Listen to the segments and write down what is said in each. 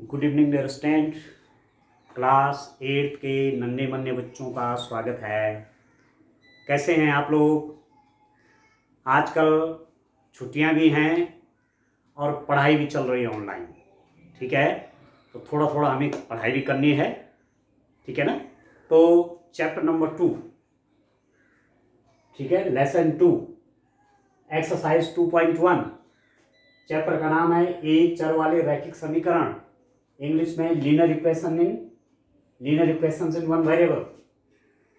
Good evening dear student. Class 8 के नन्हे मन्ने बच्चों का स्वागत है। कैसे हैं आप लोग? आजकल छुट्टियां भी हैं और पढ़ाई भी चल रही है ऑनलाइन। ठीक है, तो थोड़ा थोड़ा हमें पढ़ाई भी करनी है। ठीक है ना? तो चैप्टर नंबर 2, ठीक है, लेसन 2, एक्सरसाइज 2.1। चैप्टर का नाम है एक चर वाले रैखिक समीकरण, इंग्लिश में linear equation in one variable.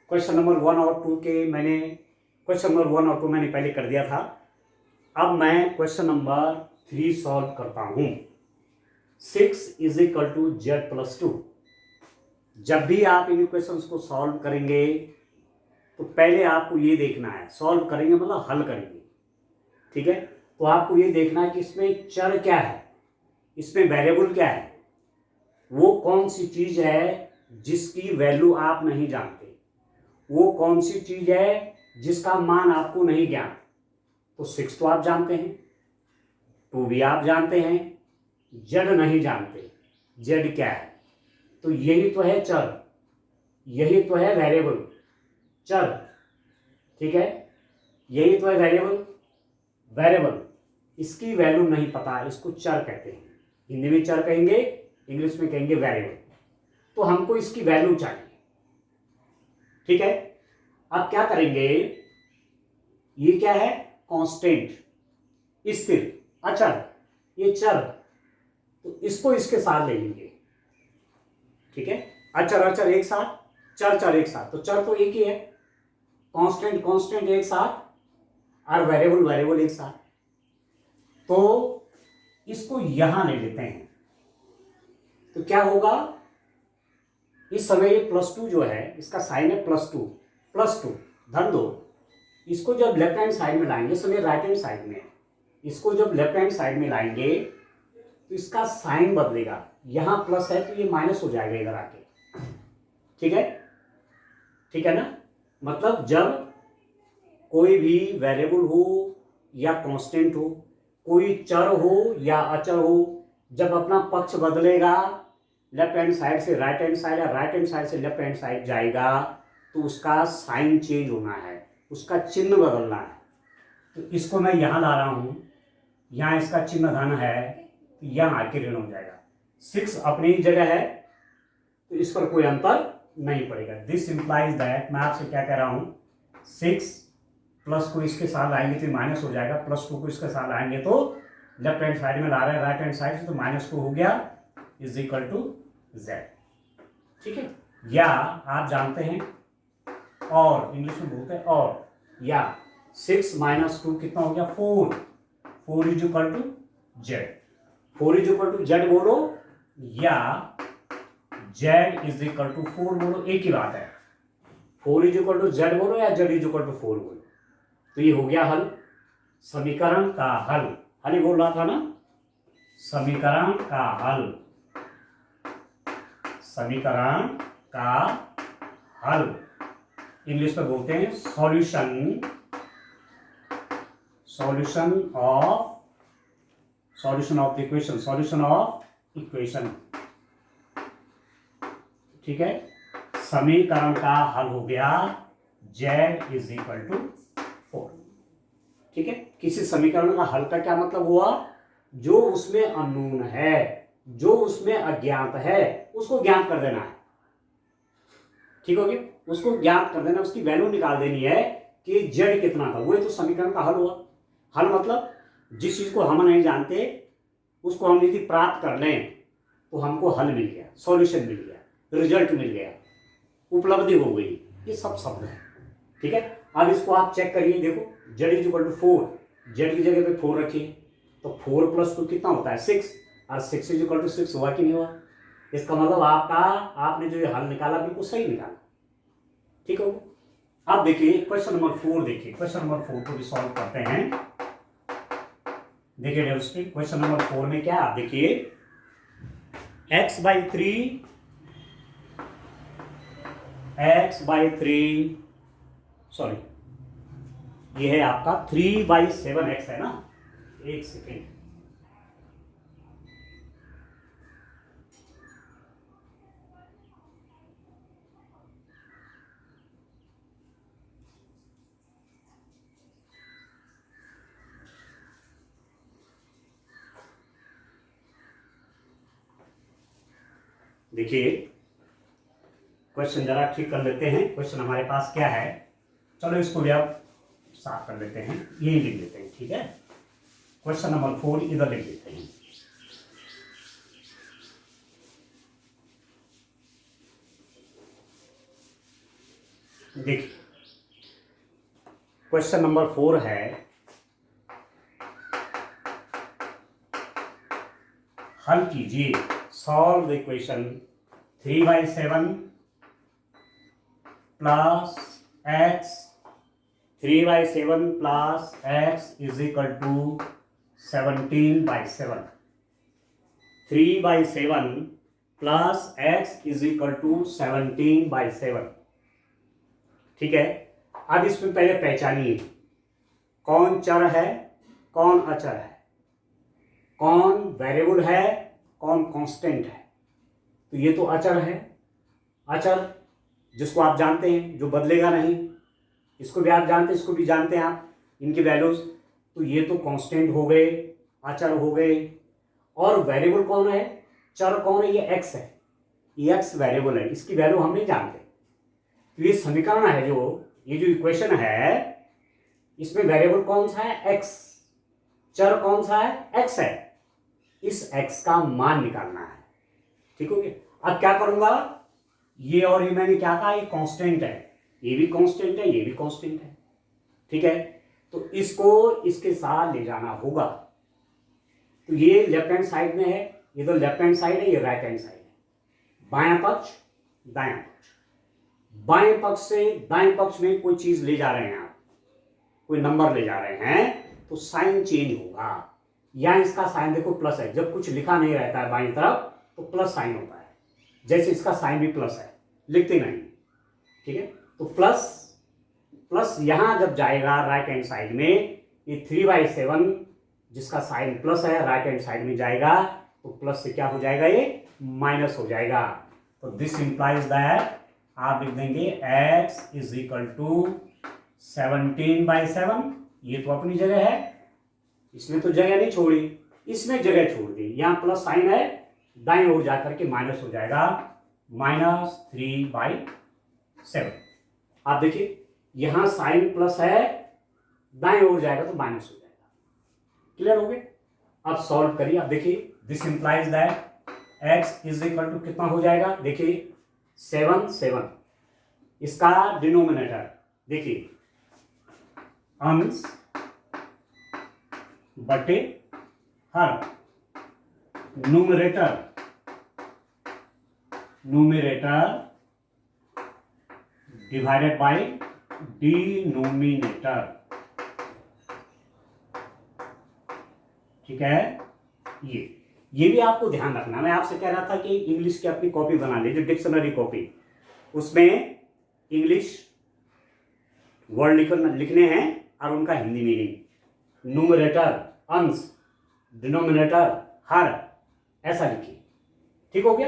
Question number 1 और 2 के मैंने क्वेश्चन नंबर 1 और 2 मैंने पहले कर दिया था। अब मैं क्वेश्चन नंबर 3 सॉल्व करता हूं। 6 is equal to z plus 2। जब भी आप इन इक्वेशंस को सॉल्व करेंगे तो पहले आपको ये देखना है, सॉल्व करेंगे मतलब हल करेंगे। ठीक है, तो आपको ये देखना है कि इसमें चर क्या है, इसमें वेरिएबल क्या है, वो कौन सी चीज है जिसकी वैल्यू आप नहीं जानते, वो कौन सी चीज है जिसका मान आपको नहीं ज्ञात। तो 6 तो आप जानते हैं, 2 भी आप जानते हैं, जेड नहीं जानते। जेड क्या है? तो यही तो है चर, यही तो है वेरिएबल, चर। ठीक है, यही तो है वेरिएबल। वेरिएबल इसकी वैल्यू नहीं पता, इसको चर कहते हैं। हिंदी में चर कहेंगे, इंग्लिश में कहेंगे वेरिएबल। तो हमको इसकी वैल्यू चाहिए। ठीक है, अब क्या करेंगे, ये क्या है? कांस्टेंट, स्थिर, अचर। ये चर, तो इसको इसके साथ ले लेंगे। ठीक है, अचर अचर एक साथ, चर चर एक साथ। तो चर तो एक ही है, कांस्टेंट कांस्टेंट एक साथ, और वेरिएबल वेरिएबल एक साथ। तो इसको यहां ले लेते हैं। तो क्या होगा, इस समय ये +2 जो है, इसका साइन है +2 धन 2। इसको जब लेफ्ट हैंड साइड में लाएंगे, समय राइट हैंड साइड में, इसको जब लेफ्ट हैंड साइड में लाएंगे तो इसका साइन बदलेगा। यहां प्लस है तो ये माइनस हो जाएगा इधर आके। ठीक है, ठीक है ना? मतलब जब कोई भी वेरिएबल हो या कांस्टेंट हो, कोई चर हो या अचर हो, जब अपना पक्ष बदलेगा, लेफ्ट हैंड साइड से राइट हैंड साइड या राइट हैंड साइड से लेफ्ट हैंड साइड जाएगा, तो उसका साइन चेंज होना है, उसका चिन्ह बदलना है। तो इसको मैं यहां ला रहा हूं, यहां इसका चिन्ह धन है तो यहां आके ऋण हो जाएगा। 6 अपनी ही जगह है तो इस पर कोई अंतर नहीं पड़ेगा। दिस इंप्लाइज दैट, मैं आपसे क्या कह रहा हूं, 6 प्लस को इसके साथ लाएंगे तो माइनस हो जाएगा, +2 को इसके साथ लाएंगे तो लेफ्ट हैंड साइड में ला रहे हैं राइट हैंड साइड से, तो -2 हो गया इज इक्वल टू जेड। ठीक है, या आप जानते हैं, और इंग्लिश में बोलते हैं और, या 6 - 2 कितना हो गया? 4 is equal to z. 4 is equal to z बोलो या जेड इज इक्वल टू 4 बोलो, एक ही बात है। 4 इज इक्वल टू जेड बोलो या जेड इज इक्वल टू 4 बोलो। तो ये हो गया हल, समीकरण का हल। हल ही बोल रहा था ना, समीकरण का हल, समीकरण का हल। इंग्लिश में बोलते हैं solution, solution of the equation, solution of equation. ठीक है, समीकरण का हल हो गया z इज इक्वल टू 4। ठीक है, किसी समीकरण का हल का क्या मतलब हुआ? जो उसमें अननोन है, जो उसमें अज्ञात है, उसको ज्ञात कर देना है। ठीक हो गया, उसको ज्ञात कर देना, उसकी वैल्यू निकाल देनी है कि z कितना था। वही तो समीकरण का हल हुआ। हल मतलब जिस चीज को हम नहीं जानते उसको हम यदि प्राप्त कर लें तो हमको हल मिल गया, सॉल्यूशन मिल गया, रिजल्ट मिल गया, उपलब्धि हो गई। ये सब शब्द है। ठीक है, अब इसको आप चेक करिए, देखो z is equal to 4, z की जगह पे 4 रखिए तो 4 + 2 कितना होता है? 6, और 6 इज इक्वल टू 6 हुआ कि नहीं हुआ? इसका मतलब आपने जो ये हल निकाला बिल्कुल सही निकाला। ठीक हो, अब देखिए क्वेश्चन नंबर 4, देखिए क्वेश्चन नंबर 4 को भी सॉल्व करते हैं। देखिए डेमोस्ट्रेट, क्वेश्चन नंबर 4 में क्या, आप देखिए x/3 सॉरी, ये है आपका 3/7x है ना। एक सेकेंड, देखिए क्वेश्चन जरा ठीक कर लेते हैं। क्वेश्चन हमारे पास क्या है, चलो इसको भी आप साफ कर लेते हैं, यही लिख लेते हैं, ठीक है। क्वेश्चन नंबर 4 इधर लिख देते हैं। देखिए क्वेश्चन नंबर 4 है, हल कीजिए, solve the equation 3/7 plus x 3/7 plus x is equal to 17/7। 3/7 plus x is equal to 17/7, ठीक है। अब इसमें पहले पहचानिए कौन चर है, कौन अचर है, कौन वेरिएबल है, कौन कांस्टेंट है। तो ये तो अचर है, अचर जिसको आप जानते हैं, जो बदलेगा नहीं, इसको भी आप जानते हैं, इसको भी जानते हैं आप, इनकी वैल्यूज। तो ये तो कांस्टेंट हो गए, अचर हो गए। और वेरिएबल कौन है, चर कौन है, ये एक्स है, ये एक्स वेरिएबल है, इसकी वैल्यू हम नहीं जानते। तो ये समीकरण है, जो ये जो इक्वेशन है, इसमें वेरिएबल कौन सा है, एक्स, चर कौन सा है, एक्स है। इस एक्स का मान निकालना है, ठीक हो गया। अब क्या करूंगा, ये और ये मैंने क्या कहा, ये कांस्टेंट है, ये भी कांस्टेंट है, ये भी कांस्टेंट है, ठीक है। तो इसको इसके साथ ले जाना होगा। तो ये लेफ्ट हैंड साइड में है, ये तो लेफ्ट हैंड साइड है, ये राइट हैंड साइड है। बायां पक्ष दायां पक्ष, बाएं पक्ष से दाएं पक्ष में कोई चीज ले जा रहे हैं आप, कोई नंबर ले जा रहे हैं, तो साइन चेंज होगा। यहां इसका साइन देखो प्लस है, जब कुछ लिखा नहीं रहता है बाईं तरफ तो प्लस साइन होता है, जैसे इसका साइन भी प्लस है, लिखते नहीं, ठीक है। तो प्लस प्लस यहां जब जाएगा राइट हैंड साइड में, ये 3/7 जिसका साइन प्लस है राइट हैंड साइड में जाएगा, तो प्लस से क्या हो जाएगा, ये माइनस हो जाएगा। तो दिस इंप्लाइज दैट आप लिख देंगे x इज इक्वल टू 17/7। ये तो अपनी जगह है, इसमें तो जगह नहीं छोड़ी, इसमें जगह छोड़ दी। यहां प्लस साइन है, दाएं ओर जाकर के माइनस हो जाएगा, -3/7। आप देखिए यहां साइन प्लस है, दाएं ओर जाएगा तो माइनस हो जाएगा। क्लियर हो गए। अब सॉल्व करिए। अब देखिए this implies that x is equal to कितना हो जाएगा, देखिए 7 इसका डिनोमिनेटर, देखिए अंश बटे हर, न्यूमरेटर डिवाइडेड बाय डिनोमिनेटर, ठीक है। ये भी आपको ध्यान रखना। मैं आपसे कह रहा था कि इंग्लिश की अपनी कॉपी बना लीजिए, डिक्शनरी कॉपी, उसमें इंग्लिश वर्ड लिखने हैं और उनका हिंदी मीनिंग। न्यूमरेटर अंश, डिनोमिनेटर हर, ऐसा लिखिए, ठीक हो गया।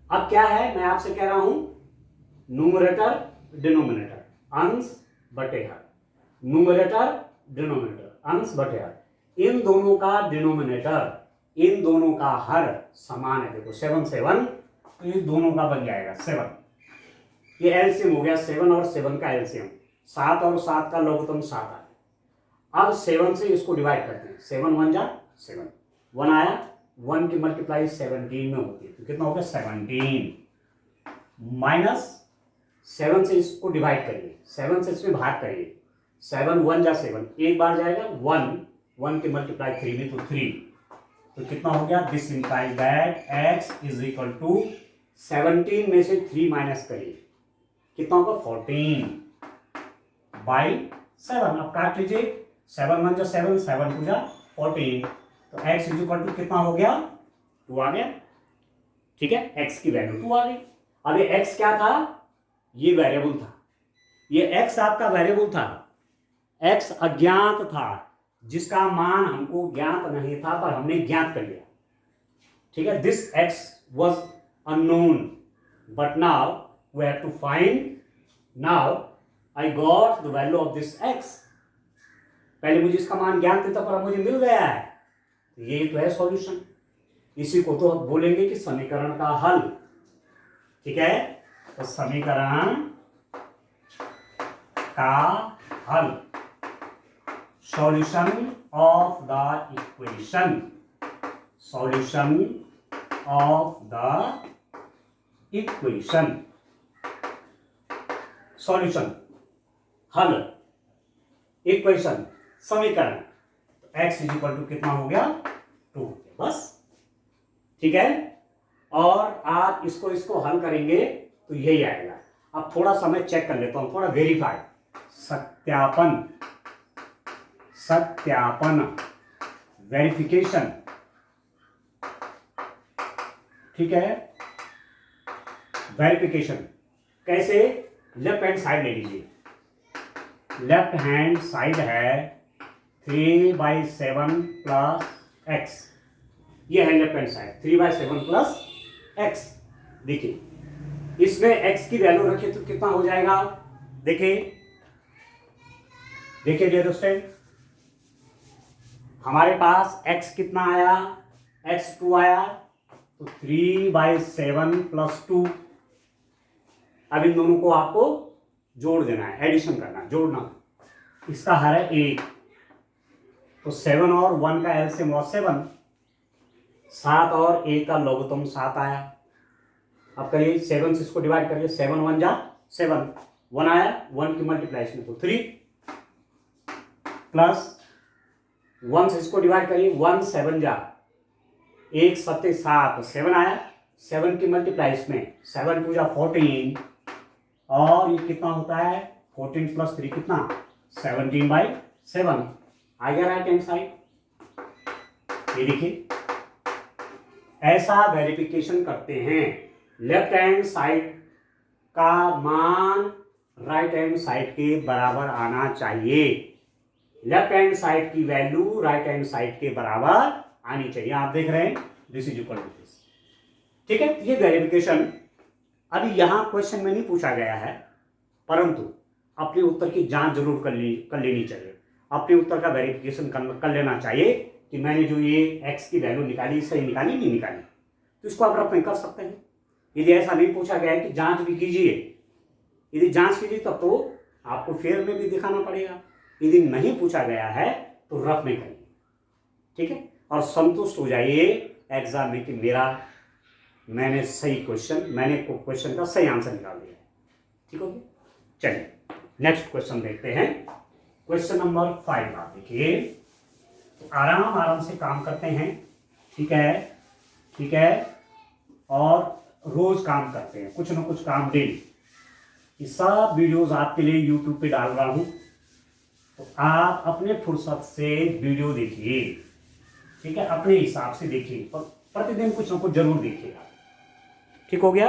अब क्या है, मैं आपसे कह रहा हूं न्यूमरेटर डिनोमिनेटर, अंश बटे हर, न्यूमरेटर डिनोमिनेटर अंश बटे हर, इन दोनों का डिनोमिनेटर, इन दोनों का हर समान है। देखो 7 तो ये दोनों का बन जाएगा 7, ये एलसीएम हो गया 7 और 7 का एलसीएम, 7 और 7 का लघुत्तम 7 आ गया। अब 7 से इसको डिवाइड करते हैं, 7 1 जा 7, 1 आया, 1 की मल्टीप्लाई 17 में होती है, तो कितना हो गया 17, माइनस 7 से इसको डिवाइड करिए, 7 से इसमें भाग करिए, 7 1 जा 7, एक बार जाएगा 1 की मल्टीप्लाई 3 में तो 3, तो कितना हो गया, this implies that x is equal to 17 में से 3 माइनस करिए, कितना होगा 14/7। अब काट लीजिए, 7 1 जा 7, 7 2 जा 14, तो x इज इक्वल टू कितना हो गया, 2 आ गया, ठीक है। x की वैल्यू 2 आ गई। अब ये x क्या था, ये वेरिएबल था, ये x आपका वेरिएबल था, x अज्ञात था, जिसका मान हमको ज्ञात नहीं था पर हमने ज्ञात कर लिया, ठीक है। This x was unknown but now we have to find, now I got the value of this x, पहले मुझे इसका मान ज्ञात नहीं था पर मुझे मिल गया है, ये तो है सॉल्यूशन। इसी को तो बोलेंगे कि समीकरण का हल। ठीक है, तो समीकरण का हल, solution of the equation, solution of the equation, solution हल, इक्वेशन समीकरण, x इज इक्वल टू कितना हो गया 2 हो गया, बस। ठीक है, और आप इसको हल करेंगे तो यही आएगा। अब थोड़ा सा मैं चेक कर लेता हूं, थोड़ा वेरीफाई, सत्यापन, सत्यापन, वेरिफिकेशन। ठीक है, वेरिफिकेशन कैसे? लेफ्ट हैंड साइड ले लीजिए, लेफ्ट हैंड साइड है 3/7 प्लस एक्स, ये है left hand side 3/7 plus x. देखिए इसमें x की वैल्यू रखे तो कितना हो जाएगा, देखिए देखिए डियर स्टूडेंट, हमारे पास x कितना आया, x 2 आया, तो 3/7 प्लस 2। अब इन दोनों को आपको जोड़ देना है, एडिशन करना है, जोड़ना। इसका हर है 1, तो 7 और 1 का एलसीएम हुआ 7, 7 और 1 का लघुत्तम 7 आया। अब करिए 7 से इसको डिवाइड करिए, 7 1 जा 7, 1 आया, 1 की मल्टीप्लाइजेशन तो 3, प्लस 1 से इसको डिवाइड करिए, 1 7 जा 1 7 7, 7 आया, 7 की मल्टीप्लाइज में 7 2 जा 14, और ये कितना होता है 14 प्लस 3 कितना 17/7 आ गया राइट हैंड साइड। ये देखिए ऐसा वेरिफिकेशन करते हैं, लेफ्ट हैंड साइड का मान राइट हैंड साइड के बराबर आना चाहिए, लेफ्ट हैंड साइड की वैल्यू राइट हैंड साइड के बराबर आनी चाहिए। आप देख रहे हैं this is equal to this. ठीक है, ये वेरिफिकेशन अभी यहां क्वेश्चन में नहीं पूछा गया है, परंतु अपने उत्तर की जांच जरूर कर लेनी चाहिए, अपने उत्तर का वेरिफिकेशन कर लेना चाहिए कि मैंने जो ये x की वैल्यू निकाली सही निकाली नहीं निकाली। तो इसको आप रफ में कर सकते हैं। यदि ऐसा नहीं पूछा गया है कि जांच भी कीजिए, यदि जांच कीजिए तब तो आपको फेयर में भी दिखाना पड़ेगा, यदि नहीं पूछा गया है तो रफ में करिए। ठीक है, और संतुष्ट हो जाइए एग्जाम में कि मैंने सही क्वेश्चन का सही आंसर निकाल दिया। ठीक हो गया, चलिए नेक्स्ट क्वेश्चन देखते हैं। क्वेश्चन नंबर 5 आप देखिए, तो आराम से काम करते हैं। ठीक है, ठीक है, और रोज काम करते हैं, कुछ ना कुछ काम डेली। ये सब वीडियोस आपके लिए यूट्यूब पे डाल रहा हूं, तो आप अपने फुर्सत से वीडियो देखिए। ठीक है, अपने हिसाब से देखिए, और प्रतिदिन कुछ ना कुछ जरूर देखिएगा। ठीक हो गया,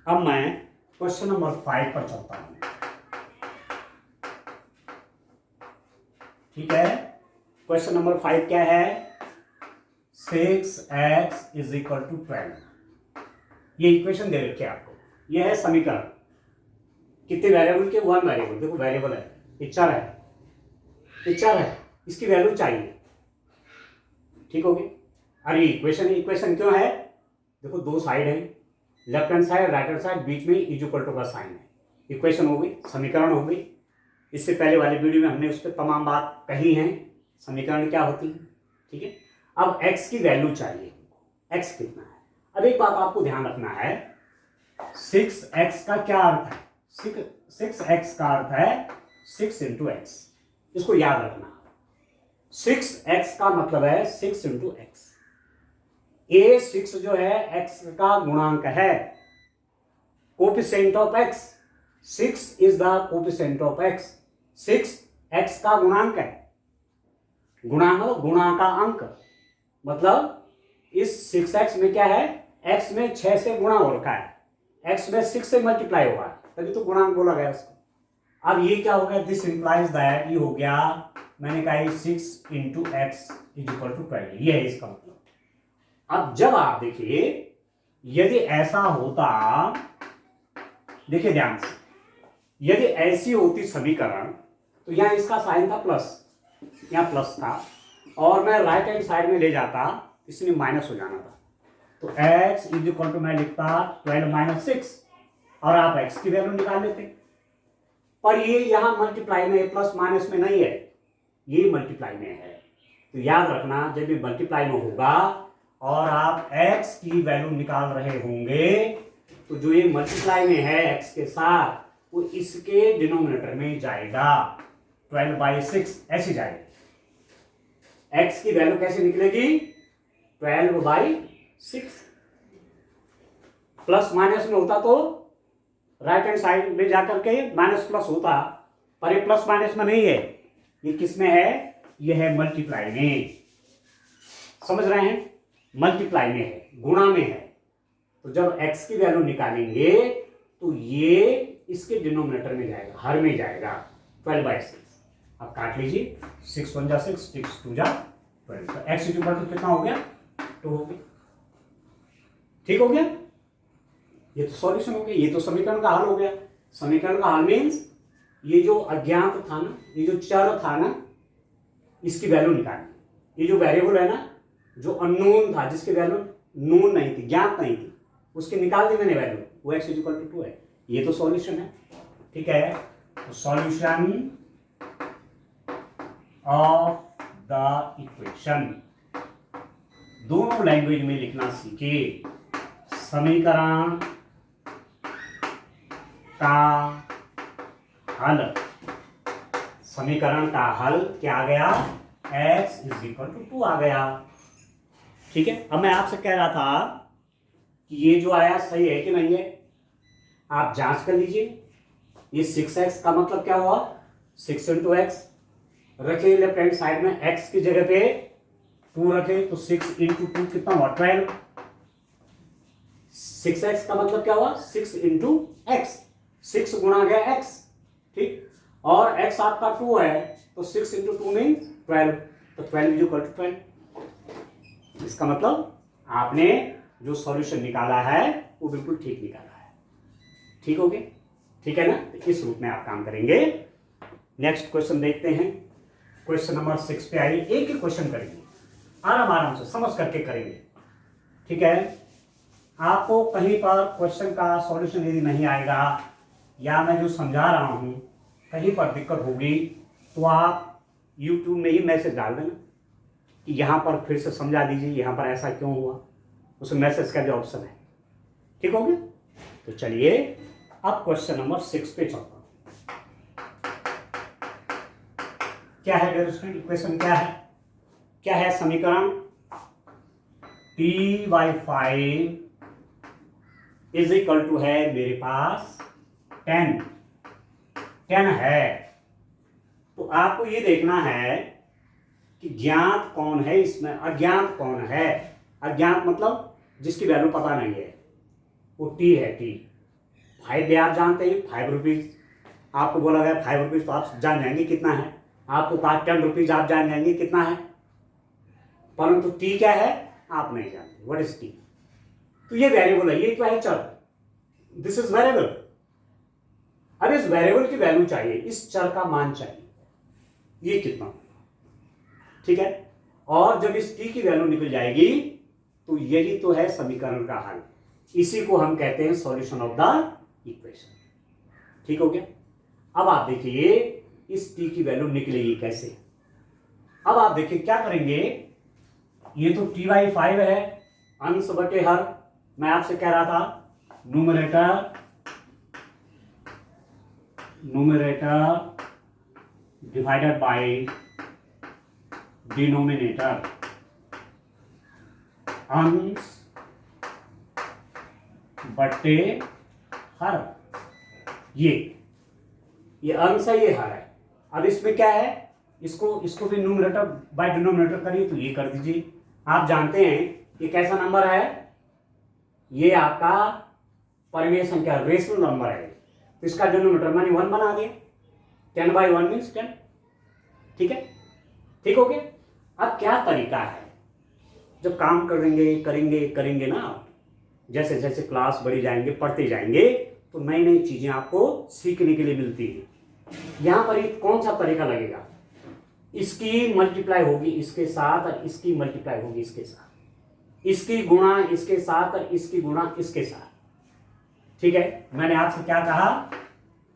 अब मैं क्वेश्चन नंबर 5 पर चलता हूं। ठीक है, क्वेश्चन नंबर 5 क्या है, 6x इज इक्वल टू 12। ये इक्वेशन दे रखी है आपको, ये है समीकरण। कितने वेरिएबल के, 1 वेरिएबल, देखो वेरिएबल है, ये चर है, इसकी वैल्यू चाहिए। ठीक हो गया, अरे इक्वेशन क्यों है, देखो दो साइड है, left hand side right hand side, बीच में इज इक्वल टू का साइन है। इक्वेशन हो गई, समीकरण हो गई। इससे पहले वाली वीडियो में हमने उस पर तमाम बात कही है, समीकरण क्या होती है। ठीक है, अब x की वैल्यू चाहिए, x कितना है। अब एक बात आपको ध्यान रखना है, 6x का क्या अर्थ है, 6x का अर्थ है 6 इंटू एक्स, इसको याद रखना। 6x का मतलब है 6 इंटू एक्स। ये 6 जो है x का गुणांक है, coefficient of x, 6 is the coefficient of x, 6 x का गुणांक है, गुणा का अंक, मतलब इस 6x में क्या है, x में 6 से गुणा हो रखा है, x में 6 से मल्टीप्लाई हुआ है, तभी तो गुणांक बोला गया उसको। अब ये क्या हो गया, दिस इंप्लाइज दैट, ये हो गया, मैंने कहा 6 into x is equal to 12, ये है इसका मतलब। अब जब आप देखिए, यदि ऐसा होता, देखिए ध्यान से, यदि ऐसी होती समीकरण, तो यहां इसका साइन था प्लस, यहां प्लस था, और मैं राइट हैंड साइड में ले जाता, इसमें माइनस हो जाना था। तो x इज इक्वल टू मैं लिखता 12 माइनस 6 और आप x की वैल्यू निकाल लेते। पर ये यहां मल्टीप्लाई में प्लस माइनस में नहीं है, ये मल्टीप्लाई में है। तो याद रखना जब ये मल्टीप्लाई में होगा और आप x की वैल्यू निकाल रहे होंगे तो जो ये मल्टीप्लाई में है x के साथ वो इसके डिनोमिनेटर में जाएगा, 12/6 ऐसे जाएगा। x की वैल्यू कैसे निकलेगी? 12/6। प्लस माइनस में होता तो राइट हैंड साइड में जाकर के माइनस प्लस होता, पर ये प्लस माइनस में नहीं है, ये किस में है? ये है मल्टीप्लाई में। समझ रहे हैं? मल्टीप्लाई में है, गुणा में है। तो जब x की वैल्यू निकालेंगे तो ये इसके डिनोमिनेटर में जाएगा, हर में जाएगा, 12/6। अब काट लीजिए, 6 1 जा 6, 6 2 जा 12। तो x इक्वल टू कितना हो गया? 2 हो गया। ठीक हो गया? ये तो सॉल्यूशन हो गया, ये तो समीकरण का हल हो गया। समीकरण का हल मीन्स ये जो अज्ञात था ना, ये जो चर था ना, इसकी वैल्यू निकालनी। ये जो वेरिएबल है ना, जो अननोन था, जिसकी वैल्यू नोन नहीं थी, ज्ञात नहीं थी, उसकी निकाल दी मैंने वैल्यू, वो x इक्वल टू 2 है। ये तो सॉल्यूशन है। ठीक है, तो सॉल्यूशन ऑफ द इक्वेशन दोनों लैंग्वेज में लिखना सीखे। समीकरण का हल, समीकरण का हल क्या आ गया? x इज इक्वल टू 2 आ गया। ठीक है, अब मैं आपसे कह रहा था कि ये जो आया सही है कि नहीं है, आप जांच कर लीजिए। ये 6x का मतलब क्या हुआ? 6 इंटू एक्स रखे लेफ्ट हैंड साइड में, x की जगह पे 2 रखे तो 6 इंटू 2 कितना हुआ? 12। 6x का मतलब क्या हुआ? 6 इंटू एक्स, 6 गुणा गया x। ठीक, और x आपका 2 है तो 6 इंटू 2 मीन्स 12, तो 12 इक्वल टू 12। इसका मतलब आपने जो सॉल्यूशन निकाला है वो बिल्कुल ठीक निकाला है। ठीक हो गया? ठीक है ना? तो इस रूप में आप काम करेंगे। नेक्स्ट क्वेश्चन देखते हैं। क्वेश्चन नंबर 6 पे आइए। एक ही क्वेश्चन करेंगे, आराम आराम से समझ करके करेंगे। ठीक है, आपको कहीं पर क्वेश्चन का सॉल्यूशन यदि नहीं आएगा या मैं जो समझा रहा हूं कहीं पर दिक्कत होगी तो आप YouTube में ही मैसेज डाल देना कि यहाँ पर फिर से समझा दीजिए, यहाँ पर ऐसा क्यों हुआ, उस मैसेज का भी ऑप्शन है। ठीक हो गया? तो चलिए अब क्वेश्चन नंबर 6 पे चलता हूँ। क्या है डियर स्टूडेंट? इक्वेशन क्या है? क्या है समीकरण? t/5 इज इक्वल टू है मेरे पास 10 है। तो आपको ये देखना है कि ज्ञात कौन है इसमें, अज्ञात कौन है। अज्ञात मतलब जिसकी वैल्यू पता नहीं है, वो t है। t 5 भी आप जानते हैं, 5 रुपीज आपको बोला गया 5 रुपीज, तो आप जान जाएंगे कितना है। आपको कहा 10 रुपीज, आप जान जाएंगे कितना है। परंतु t क्या है आप नहीं जानते। What is t? तो ये वेरिएबल है, ये क्या है? चर। This is variable. अब इस वेरिएबल की वैल्यू चाहिए, इस चर का मान चाहिए, ये कितना। ठीक है, और जब इस t की वैल्यू निकल जाएगी तो यही तो है समीकरण का हल। इसी को हम कहते हैं सॉल्यूशन ऑफ द इक्वेशन। ठीक हो गया? अब आप देखिए इस t की वैल्यू निकलेगी कैसे। अब आप देखिए क्या करेंगे। ये तो t/5 है, अंश बटे हर। मैं आपसे कह रहा था न्यूमरेटर डिवाइडेड बाय डिनोमिनेटर, अंश बटे हर। ये अंश है, ये हर है। अब इसमें क्या है, इसको भी न्यूमरेटर बाय डिनोमिनेटर करिए तो ये कर दीजिए। आप जानते हैं ये कैसा नंबर है, ये आपका परिमेय संख्या, रेशनल नंबर है। तो इसका डिनोमिनेटर मैंने 1 बना दिया, 10/1 मीन्स 10। ठीक है, ठीक हो गया? अब क्या तरीका है, जब काम करेंगे ना आप, जैसे जैसे क्लास बढ़ी जाएंगे, पढ़ते जाएंगे, तो नई नई चीजें आपको सीखने के लिए मिलती है। यहां पर एक कौन सा तरीका लगेगा, इसकी मल्टीप्लाई होगी इसके साथ और इसकी मल्टीप्लाई होगी इसके साथ। इसकी गुणा इसके साथ और इसकी गुणा इसके साथ। ठीक है, मैंने आपसे क्या कहा,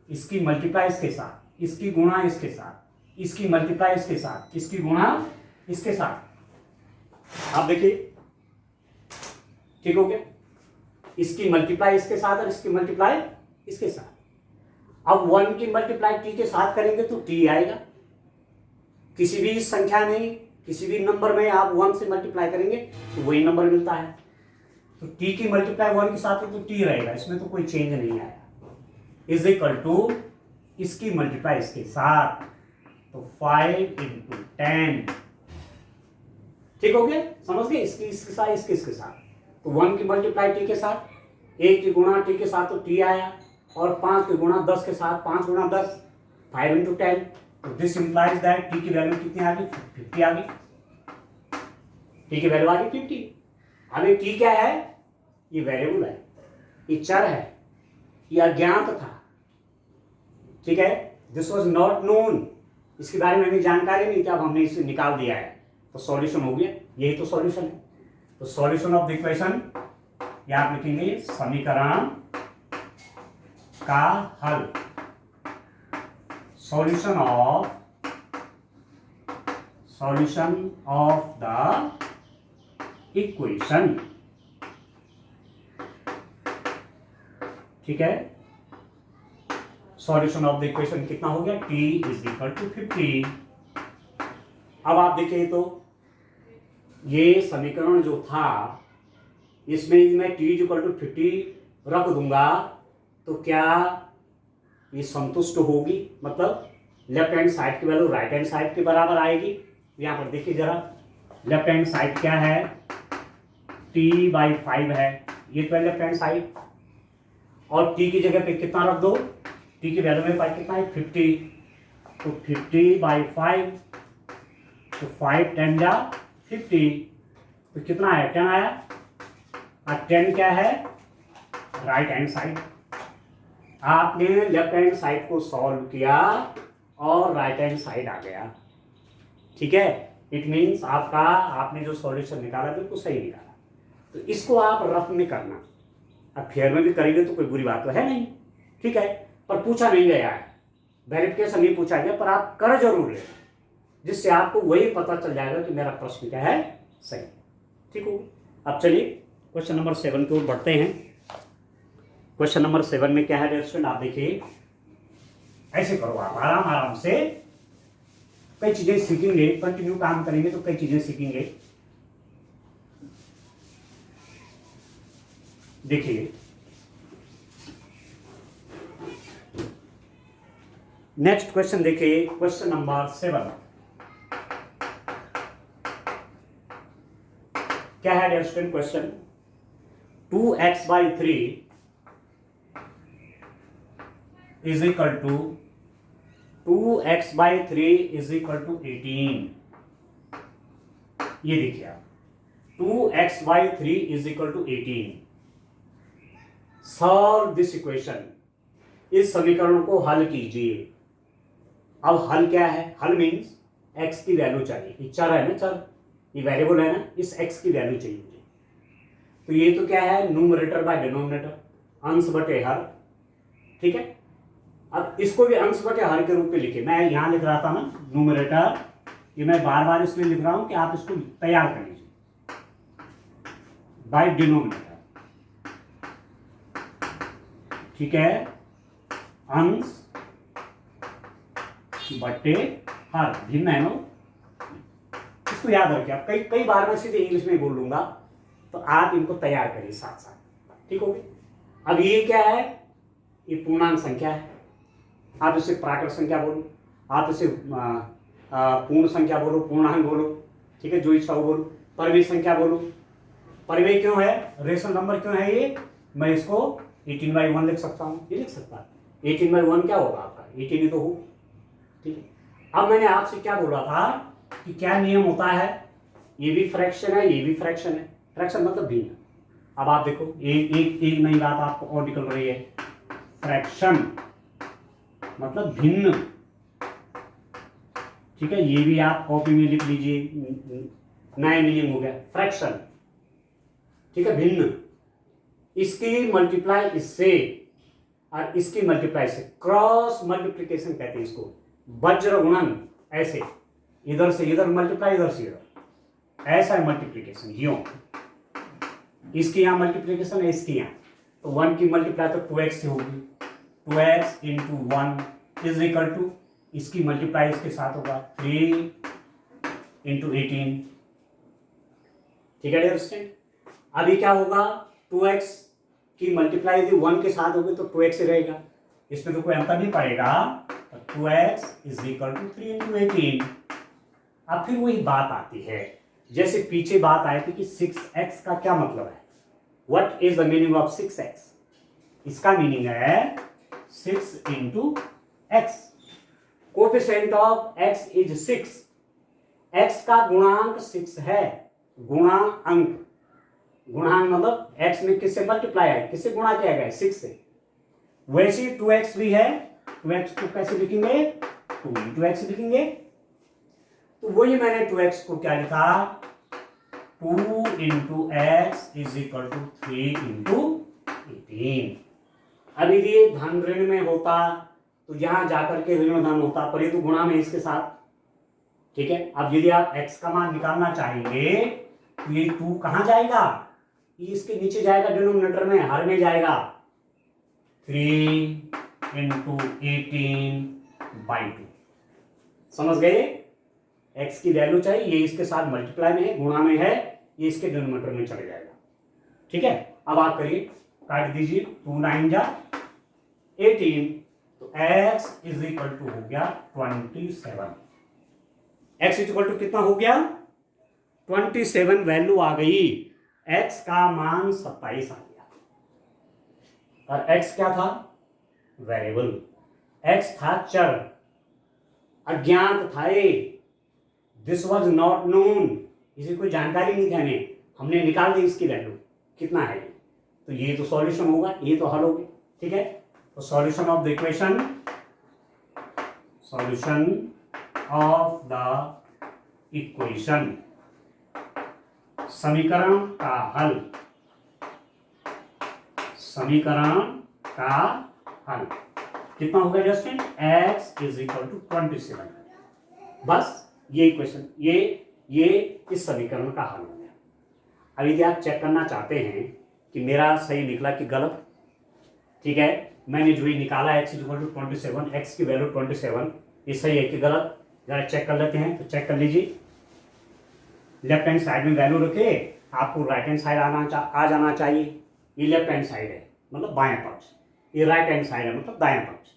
इसकी मल्टीप्लाई इसके साथ, इसकी गुणा इसके साथ, इसकी मल्टीप्लाई इसके साथ, इसकी गुणा इसके साथ। आप देखिए, ठीक हो गया, इसकी मल्टीप्लाई इसके साथ और इसकी मल्टीप्लाई इसके साथ। अब 1 की मल्टीप्लाई टी के साथ करेंगे तो टी आएगा। किसी भी संख्या में, किसी भी नंबर में आप 1 से मल्टीप्लाई करेंगे तो वही नंबर मिलता है। तो टी की मल्टीप्लाई 1 के साथ है तो टी रहेगा, इसमें तो कोई चेंज नहीं आया। इज इक्वल टू इसकी मल्टीप्लाई इसके साथ, तो 5 × 10। ठीक हो गया, समझ गए, इसकी इसके साथ, इसके इसके साथ। तो 1 की मल्टीप्लाई टी के साथ, 1 की गुणा टी के साथ तो टी आया, और 5 की गुणा 10 के साथ, 5 गुणा 10, 5 × 10। तो दिस इंप्लाइज दैट टी की वैल्यू कितनी आ गई, 50 आ गई। टी की वैल्यू आ गई 50। अभी टी क्या है, ये वेरिएबल है, ये चर है, ये अज्ञात था। ठीक है, दिस वाज नॉट नोन, इसके बारे में हमें जानकारी नहीं थी, अब हमने इसे निकाल दिया है तो सॉल्यूशन हो गया। यही तो सॉल्यूशन है। तो सॉल्यूशन ऑफ द इक्वेशन, या आप लिखेंगे समीकरण का हल, सॉल्यूशन ऑफ द इक्वेशन। ठीक है, सॉल्यूशन ऑफ द इक्वेशन कितना हो गया, t इज इक्वल टू 50। अब आप देखिए, तो ये समीकरण जो था, इसमें मैं t इज इक्वल टू 50 रख दूंगा तो क्या ये संतुष्ट होगी, मतलब लेफ्ट हैंड साइड की वैल्यू राइट हैंड साइड के बराबर आएगी। यहां पर देखिए जरा, लेफ्ट हैंड साइड क्या है, t/5 है, ये तो है लेफ्ट हैंड साइड, और t की जगह पे कितना रख दो, t की वैल्यू में कितना है 50, तो 50/5, तो 5 10 जा 50, तो कितना आया, 10 आया। और 10 क्या है, राइट हैंड साइड। आपने लेफ्ट हैंड साइड को सॉल्व किया और राइट हैंड साइड आ गया। ठीक है, इट मीन्स आपने जो सॉल्यूशन निकाला बिल्कुल सही निकाला। तो इसको आप रफ में करना, अब फेयर में भी करेंगे तो कोई बुरी बात तो है नहीं। ठीक है, पर पूछा नहीं गया है, वेरिफिकेशन नहीं पूछा गया, पर आप कर जरूर लेना, जिससे आपको वही पता चल जाएगा कि मेरा प्रश्न क्या है, सही। ठीक हो, अब चलिए क्वेश्चन नंबर 7 की ओर बढ़ते हैं। क्वेश्चन नंबर 7 में क्या है डियर स्टूडेंट, आप देखिए, ऐसे करो आप आराम आराम से, कई चीजें सीखेंगे, कंटिन्यू काम करेंगे तो कई चीजें सीखेंगे। देखिए, नेक्स्ट क्वेश्चन देखिए, क्वेश्चन नंबर 7 क्या है dear student, question 2x/3 is equal to 2x/3 is equal to 18। ये देखिए आप, 2x/3 is equal to 18। Solve this equation, इस समीकरण को हल कीजिए। अब हल क्या है, हल मीन्स x की वैल्यू चाहिए, ये चर है ना, चर, ये वेरिएबल है ना, इस x की वैल्यू चाहिए मुझे। तो ये तो क्या है, न्यूमरेटर बाय डिनोमिनेटर, अंश बटे हर। ठीक है, अब इसको भी अंश बटे हर के रूप में लिखे। मैं यहां लिख रहा था ना न्यूमरेटर, ये मैं बार बार इसलिए लिख रहा हूं कि आप इसको तैयार कर लीजिए, बाय डिनोमिनेटर। ठीक है, अंश बटे हर, भिन्न है ना, इसको याद रखिए। आप कई बार मैं सीधे इंग्लिश में बोल लूंगा, तो आप इनको तैयार करिए साथ साथ। ठीक हो गया। अब ये क्या है, ये पूर्णांक संख्या है, आप इसे प्राकृत संख्या बोलो, आप इसे पूर्ण संख्या बोलो, पूर्णांक बोलो, ठीक है, जो इच्छा हो बोलो, परिमेय संख्या बोलो। परिमेय क्यों है, रेशनल नंबर क्यों है ये, मैं इसको 18/1 लिख सकता हूँ, ये लिख सकता है। 18/1 क्या होगा आपका, 18 ही तो हो। ठीक है, अब मैंने आपसे क्या बोला था कि क्या नियम होता है, ये भी फ्रैक्शन है, ये भी फ्रैक्शन है, फ्रैक्शन मतलब भिन्न। अब आप देखो, एक नई बात आपको और निकल रही है, फ्रैक्शन मतलब भिन्न। ठीक है, ये भी आप कॉपी में लिख लीजिए, नया मीनिंग हो गया फ्रैक्शन। ठीक है, भिन्न, इसकी मल्टीप्लाई इससे और इसकी मल्टीप्लाई से, क्रॉस मल्टीप्लिकेशन कहते हैं इसको, वज्र गुणन, ऐसे इधर से इधर मल्टीप्लाई, इधर से इधर, ऐसा है मल्टीप्लिकेशन, यूं इसकी यहां मल्टीप्लिकेशन है, इसकी यहां, तो 1 की मल्टीप्लाई तो 2x से होगी, 2x into 1 is equal to, इसकी मल्टीप्लाई इसके साथ होगा 3 इंटू 18, ठीक है डियर स्टूडेंट। अभी क्या होगा, 2x की मल्टीप्लाई यदि 1 के साथ होगी तो 2x ही रहेगा, इसमें तो कोई अंतर नहीं पड़ेगा, तो 2x is equal to 3 into 18। अब फिर वही बात आती है जैसे पीछे बात आई थी कि 6x का क्या मतलब है, what is the meaning of 6x, इसका मीनिंग है 6 into x, coefficient of x is 6, x का गुणांक 6 है, गुणांक, गुणांक मतलब x में किससे मल्टीप्लाई है, किससे गुणा किया गया है, 6 से, वैसे ही 2x भी है, 2x को कैसे लिखेंगे, 2 इंटू एक्स लिखेंगे, तो वही मैंने 2x को क्या लिखा, 2 into x is equal to 3 into 18। अब यदि धन ऋण में होता तो यहां जाकर के ऋण धन होता, पर ये तो गुणा में इसके साथ, ठीक है। अब यदि आप x का मान निकालना चाहेंगे तो ये 2 कहां जाएगा, ये इसके नीचे जाएगा, डिनोमिनेटर में, हर में जाएगा, 3 इंटू 18/2, समझ गए, x की वैल्यू चाहिए, ये इसके साथ मल्टीप्लाई में है, गुणा में है, ये इसके डिनोमिनेटर में चले जाएगा, ठीक है। अब आप करिए, काट दीजिए, 2 9 जा 18, तो x इज इक्वल टू हो गया 27, x इज इक्वल टू कितना हो गया, 27 वैल्यू आ गई, x का मान 27 आ गया, और x क्या था, वेरिएबल, x था चर, अज्ञात था ये, दिस वॉज नॉट नोन, इसे कोई जानकारी नहीं थी हमें, हमने निकाल दी इसकी वैल्यू कितना है, तो ये तो सॉल्यूशन होगा, ये तो हल होगी, ठीक है। तो solution of the equation, solution of the equation, समीकरण का हल, समीकरण का हल कितना होगा जस्टिन, x इज इक्वल टू 27, बस ये इक्वेशन, ये इस समीकरण का हल हो गया। अब यदि आप चेक करना चाहते हैं कि मेरा सही निकला कि गलत, ठीक है, मैंने जो ये निकाला x is equal to 27, x की वैल्यू 27, ये सही है कि गलत, जरा चेक कर लेते हैं, तो चेक कर लीजिए, लेफ्ट हैंड साइड में वैल्यू रखे, आपको राइट हैंड साइड आ जाना चाहिए, ये लेफ्ट हैंड साइड है मतलब बाएं पक्ष, ये राइट हैंड साइड है मतलब दाएं पक्ष,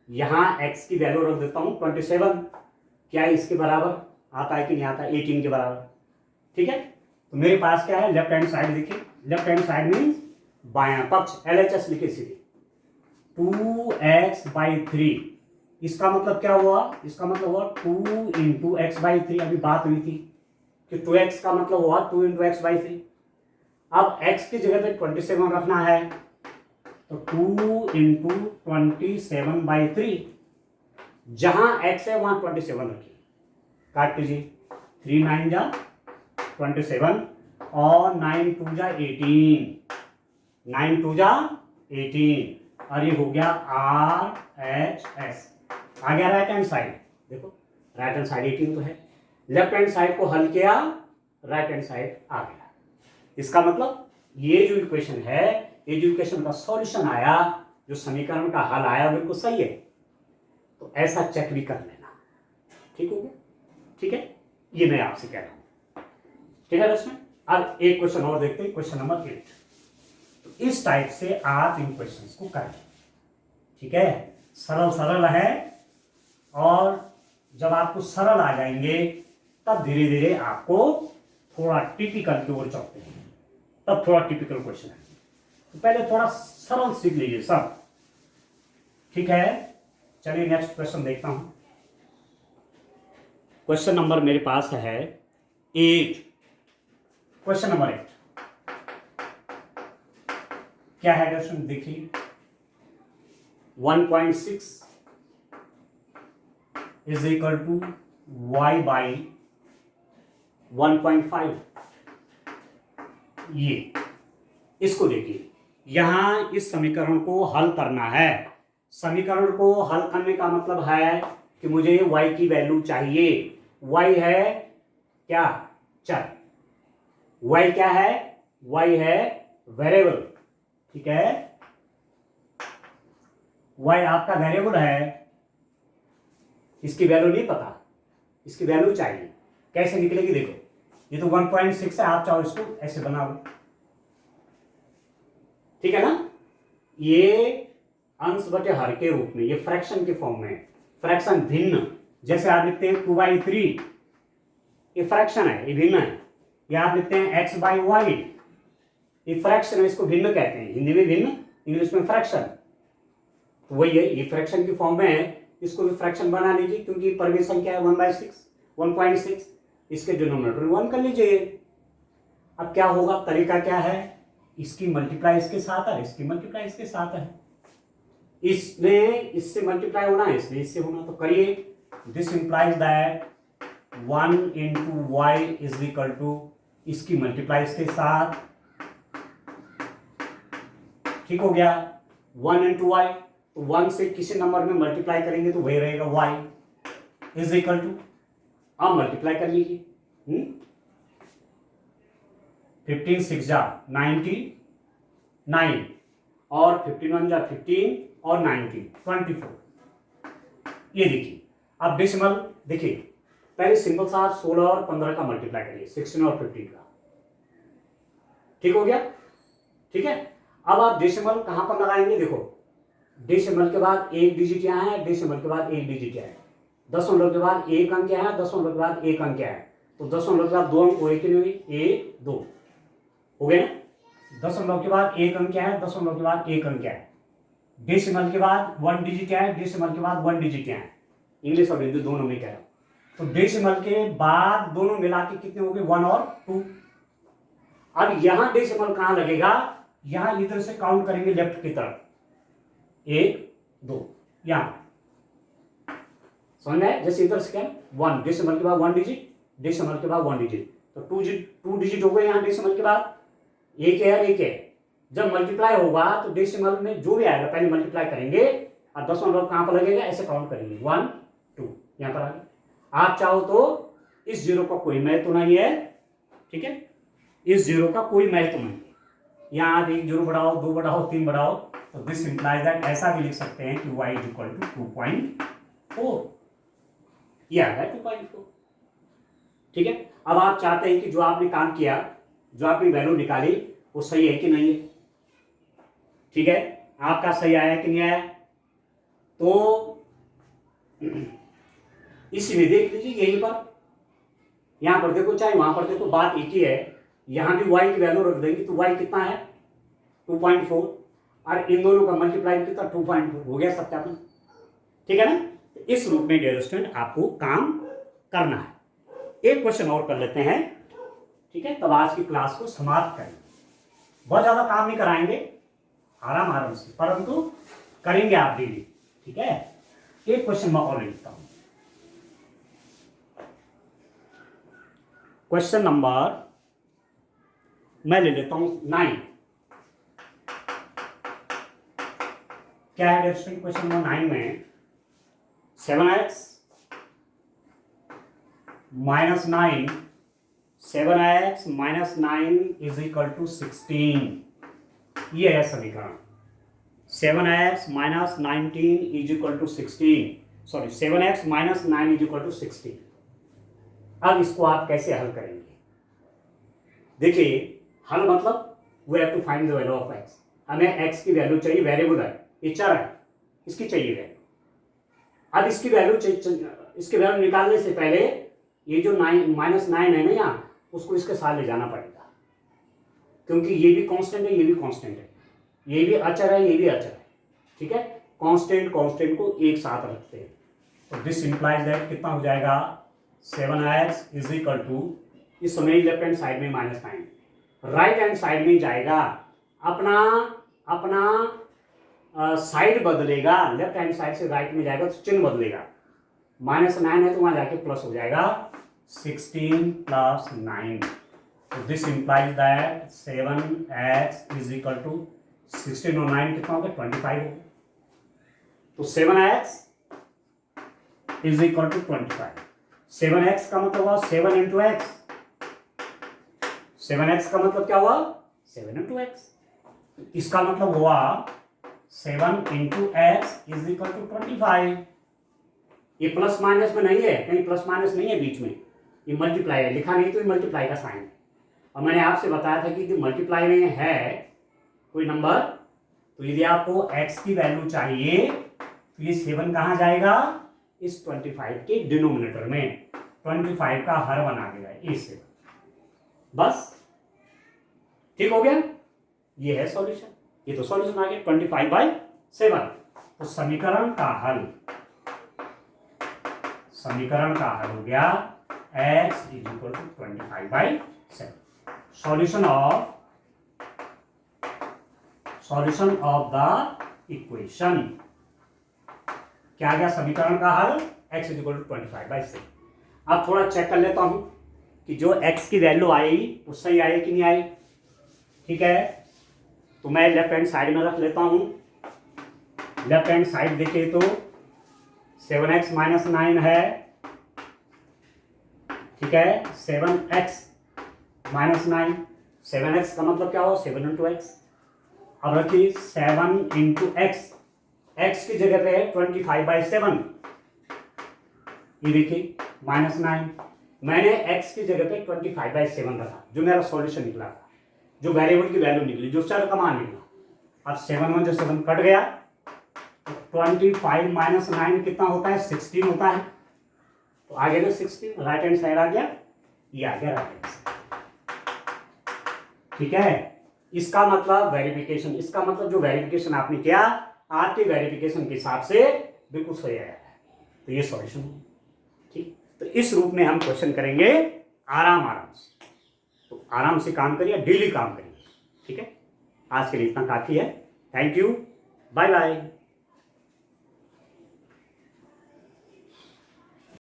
यहाँ x की वैल्यू रख देता हूँ 27, क्या इसके बराबर आता है कि नहीं आता, 18 के बराबर, ठीक है। तो मेरे पास क्या है, लेफ्ट हैंड साइड, देखिए लेफ्ट हैंड साइड मीन्स बायां पक्ष, LHS लिखे सीधे, 2x/3, इसका मतलब क्या हुआ, इसका मतलब हुआ 2 इंटू x/3, अभी बात हुई थी कि 2x का मतलब हुआ 2 इंटू x/3, अब x की जगह पे 27 रखना है, तो 2 इंटू 27/3, जहां x है वहां 27 रखिए, काट लीजिए, 3 9 जा 27 और 9 2 जा 18, 9 2 जा 18, और ये हो गया RHS, आ गया राइट हैंड साइड, देखो राइट हैंड साइड 18 तो है, लेफ्ट हैंड साइड को हल किया, राइट हैंड साइड आ गया, इसका मतलब ये जो इक्वेशन है, ये जो इक्वेशन का सॉल्यूशन आया, जो समीकरण का हल आया बिल्कुल सही है, तो ऐसा चेक भी कर लेना, ठीक हो गया, ठीक है, ये मैं आपसे कह रहा हूं, ठीक है दोस्तों। अब एक क्वेश्चन और देखते हैं, क्वेश्चन नंबर 8, तो इस टाइप से आप इन क्वेश्चंस को करें, ठीक है, सरल सरल है, और जब आपको सरल आ जाएंगे तब धीरे धीरे आपको थोड़ा टिपिकल की ओर चलते हैं, तब थोड़ा टिपिकल क्वेश्चन है, तो पहले थोड़ा सरल सीख लीजिए सब, ठीक है। चलिए नेक्स्ट क्वेश्चन देखता हूं, क्वेश्चन नंबर मेरे पास है 8, क्वेश्चन नंबर 8 क्या है क्वेश्चन, देखिए 1.6 इज इक्वल टू y/1.5, ये इसको देखिए, यहां इस समीकरण को हल करना है। समीकरण को हल करने का मतलब है कि मुझे y की वैल्यू चाहिए। y है क्या? चर। y क्या है? y है वेरिएबल। ठीक है, y आपका वेरिएबल है, इसकी वैल्यू नहीं पता, इसकी वैल्यू चाहिए। कैसे निकलेगी देखो, ये तो 1.6 है, आप चाहो इसको ऐसे बना लो, ठीक है ना। ये अंश बटे हर के रूप में, ये फ्रैक्शन के फॉर्म में, फ्रैक्शन भिन्न, जैसे आप लिखते हैं 2/3, ये फ्रैक्शन है, ये भिन्न है। या आप लिखते हैं x/y, ये फ्रैक्शन है, इसको भिन्न कहते हैं, हिंदी में भिन्न, इंग्लिश में फ्रैक्शन। तो वही है, ये फ्रैक्शन की फॉर्म में है, इसको भी फ्रैक्शन बना लीजिए, क्योंकि परिमेय संख्या है 1/6, इसके डिनोमिनेटर 1 कर लीजिए। अब क्या होगा, तरीका क्या है, इसकी मल्टीप्लाई इसके साथ है, इसकी मल्टीप्लाई इसके साथ है, इसमें इससे मल्टीप्लाई होना है, इसमें इससे होना, तो करिए। This implies that 1 into y is equal to इसकी मल्टीप्लाई इसके साथ, ठीक हो गया। 1 into y, तो 1 से किसी नंबर में मल्टीप्लाई करेंगे तो वही रहेगा y इज इक्वल टू, आप मल्टीप्लाई कर लीजिए। 15 6 जा 99, और 15 1 जा 15, और 19 24। ये देखिए, अब डेसिमल देखिए, पहले सिंपल सा 16 और 15 का मल्टीप्लाई करिए, 16 और 15 का, ठीक हो गया। ठीक है, अब आप डेसिमल कहां पर लगाएंगे, देखो डेसिमल के बाद एक डिजिट यहाँ है, डेसिमल के बाद एक डिजिट यहाँ है, दशमलव के बाद एक अंक क्या है, दशमलव के बाद एक अंक क्या है, तो दशमलव के बाद दो अंक हुए कि नहीं हुई, 1 2 हो गए ना। दशमलव के बाद एक अंक क्या है, दशमलव के बाद एक अंक क्या है, डेसिमल के बाद 1 डिजिट क्या है, डेसिमल के बाद 1 डिजिट क्या है, इंग्लिश और हिंदी दोनों में कह रहा हूं। तो डेसिमल के बाद दोनों मिला के कितने हो गए, 1 और 2। अब यहां डेसिमल कहां लगेगा, यहां इधर से काउंट करेंगे लेफ्ट की तरफ, 1 2, यहां समझ में, जैसे इधर से क्या 1, डेसिमल के बाद 1 डिजिट, डेसिमल के बाद 1 डिजिट, तो 2 डिजिट हो गए यहाँ डेसिमल के बाद, एक है एक है। जब मल्टीप्लाई होगा तो डेसिमल में जो भी आएगा पहले मल्टीप्लाई करेंगे, और दशमलव कहां पर लगेगा, ऐसे काउंट करेंगे 1 2, यहां पर आ गया। आप चाहो तो इस जीरो का कोई महत्व नहीं है, ठीक है, इस जीरो का कोई महत्व नहीं है, यहां आप 1 जीरो बढ़ाओ, 2 बढ़ाओ, 3 बढ़ाओ, तो दिस इंप्लाइज दैट, ऐसा भी लिख सकते हैं कि y इज इक्वल टू 2.4, ये आ गया 2.4। ठीक है, अब आप चाहते हैं कि जो आपने काम किया, जो आपने वैल्यू निकाली, वो सही है कि नहीं है, ठीक है, आपका सही आया कि नहीं आया, तो इसमें देख लीजिए, यहीं पर, यहां पर देखो चाहे वहां पर देखो, बात एक ही है, यहां भी y की वैल्यू रख देंगे तो y कितना है 2.4, और इन दोनों का मल्टीप्लाई कितना 2.4 हो गया, सत्यापन, ठीक है ना। तो इस रूप में डियर स्टूडेंट आपको काम करना है। एक क्वेश्चन और कर लेते हैं, ठीक है, तब आज की क्लास को समाप्त करें। बहुत ज्यादा काम नहीं कराएंगे, आराम आराम से, परंतु करेंगे आप डेली, ठीक है। एक क्वेश्चन मैं और लिखता हूं, क्वेश्चन नंबर मैं ले लेता हूं 9। क्या है क्वेश्चन नंबर 9 में, 7x minus 9, 7x minus 9 is equal to 16, ये है समीकरण। 7x minus 19 is equal to 16, sorry 7x minus 9 is equal to 16। अब इसको आप कैसे हल करेंगे, देखिए, हल मतलब we have to find the value of x, हमें x की वैल्यू चाहिए, वेरिएबल है, ये चर है, इसकी चाहिए वैल्यू। अब इसकी वैल्यू निकालने से पहले ये जो -9 है ना यहाँ, उसको इसके साथ ले जाना पड़ेगा, क्योंकि ये भी कांस्टेंट है, ये भी कांस्टेंट है, ये भी अचर है, ये भी अचर है, ठीक है। कांस्टेंट को एक साथ रखते हैं, तो दिस इंप्लाइज दैट कितना हो जाएगा, 7x इज इक्वल टू, इस समय लेफ्ट हैंड साइड में -9, राइट हैंड साइड में जाएगा, अपना साइड बदलेगा, लेफ्ट हैंड साइड से राइट में जाएगा तो चिन्ह बदलेगा, -9 है तो वहां जाके प्लस हो जाएगा, 16 + 9 तो this implies that 7x is equal to 16 और 9 कितना हो गया 25 हो गया। तो 7x is equal to 25। 7x का मतलब हुआ 7 इंटू एक्स। 7x का मतलब क्या हुआ 7 इंटू एक्स। इसका मतलब हुआ 7 into x is equal to 25। ये प्लस माइनस में नहीं है, कहीं प्लस माइनस नहीं है बीच में, ये मल्टीप्लाई है, लिखा नहीं तो ये मल्टीप्लाई का साइन है। और मैंने आपसे बताया था कि मल्टीप्लाई में है कोई नंबर तो यदि आपको x की वैल्यू चाहिए तो ये 7 कहाँ जाएगा इस 25 के डिनोमिनेटर में, 25 का हर बना देगा इस 7। बस ठीक हो गया, ये है सॉल्यूशन। ये तो सॉल्यूशन आ गया 25/7। तो समीकरण का हल हो गया x is equal to 25/7। Solution of the equation क्या आ गया, समीकरण का हल x इज इक्वल टू 25/7। अब थोड़ा चेक कर लेता हूं कि जो x की वैल्यू आई वो सही आई कि नहीं आई। ठीक है, तो मैं लेफ्ट हैंड साइड में रख लेता हूं। लेफ्ट हैंड साइड देखिए तो 7x माइनस 9 है। ठीक है, 7x माइनस 9, 7x का मतलब क्या हो 7 इंटू एक्स। अब रखिए 7 इंटू एक्स, एक्स की जगह पे है 25/7, ये देखिए माइनस 9। मैंने x की जगह पे 25/7 रखा, जो मेरा सॉल्यूशन निकला था, जो वेरिएबल की वैल्यू निकली, जो चर का मान निकला। अब 7 1 जो 7 कट गया, तो 25 माइनस 9 कितना होता है 16 होता है। तो आ गया ना 16, राइट हैंड साइड आ गया, ये आ गया राइट हैंड साइड। ठीक है, इसका मतलब वेरिफिकेशन, इसका मतलब जो वेरिफिकेशन आपने किया आपके वेरिफिकेशन के हिसाब से बिल्कुल सही आया है, तो ये सॉल्यूशन है। ठीक, तो इस रूप में हम क्वेश्चन करेंगे आराम से। तो आराम से काम करिए, डेली काम करिए। ठीक है, आज के लिए इतना काफी है। Thank you, bye bye.